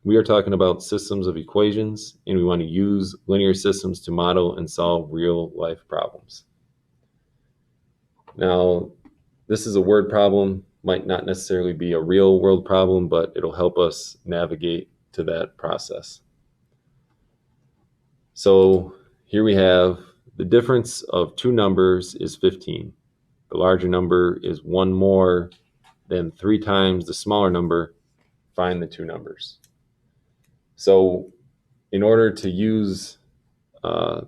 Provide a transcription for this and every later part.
we are talking about systems of equations, and we want to use linear systems to model and solve real life problems. Now, this is a word problem, might not necessarily be a real world problem, but it'll help us navigate to that process. So here we have the difference of two numbers is 15. The larger number is one more than 3 times the smaller number. Find the two numbers. So in order to use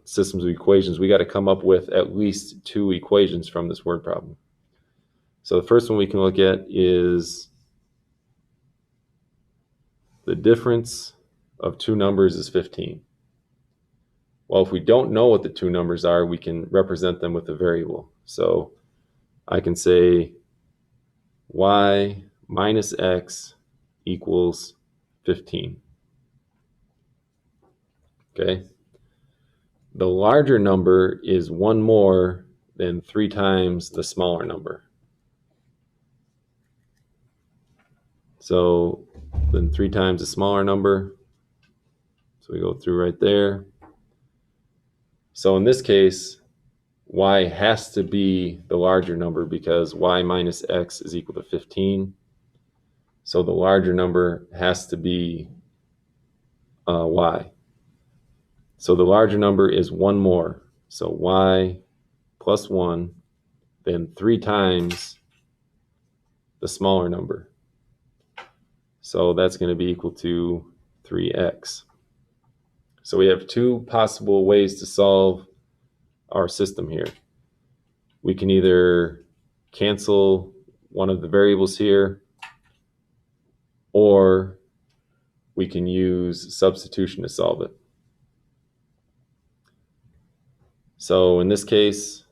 systems of equations, we got to come up with at least 2 equations from this word problem. So the first one we can look at is the difference of two numbers is 15. Well, if we don't know what the two numbers are, we can represent them with a variable. So I can say y minus x equals 15. Okay. The larger number is one more than 3 times the smaller number. So then 3 times the smaller number. So we go through right there. So in this case, y has to be the larger number because y minus x is equal to 15. So the larger number has to be y. So the larger number is one more. So y plus 1, then 3 times the smaller number. So that's going to be equal to 3x. So we have 2 possible ways to solve our system here. We can either cancel one of the variables here, or we can use substitution to solve it. So in this case,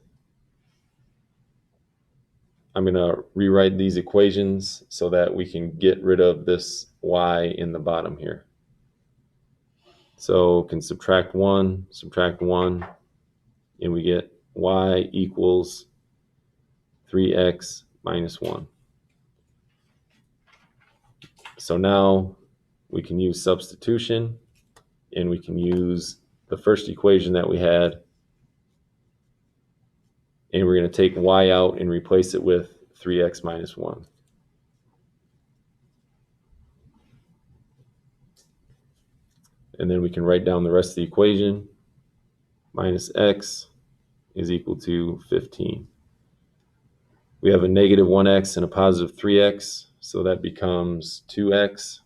I'm going to rewrite these equations so that we can get rid of this y in the bottom here. So can subtract 1, and we get y equals 3x minus 1. So now we can use substitution, and we can use the first equation that we had, and we're going to take y out and replace it with 3x minus 1. And then we can write down the rest of the equation. Minus x is equal to 15. We have a negative 1x and a positive 3x, so that becomes 2x.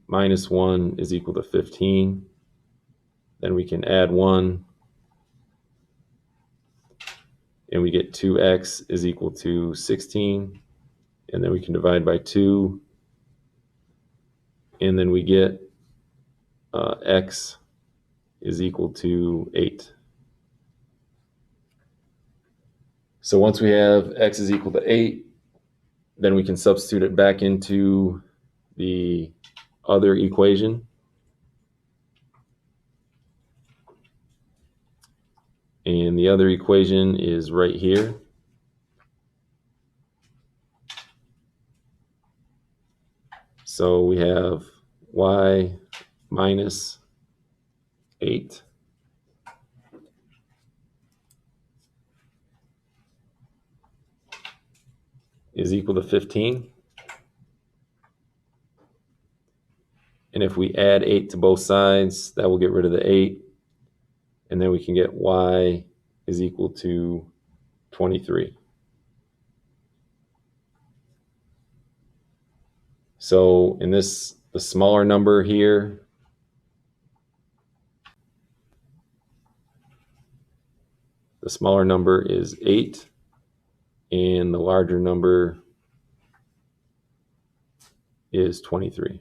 Minus 1 is equal to 15. Then we can add 1, and we get 2x is equal to 16. And then we can divide by 2, and then we get x is equal to 8. So once we have x is equal to 8, then we can substitute it back into the other equation. And the other equation is right here. So we have y minus 8 is equal to 15. And if we add 8 to both sides, that will get rid of the 8. And then we can get y is equal to 23. So in this, the smaller number here, the smaller number is 8, and the larger number is 23.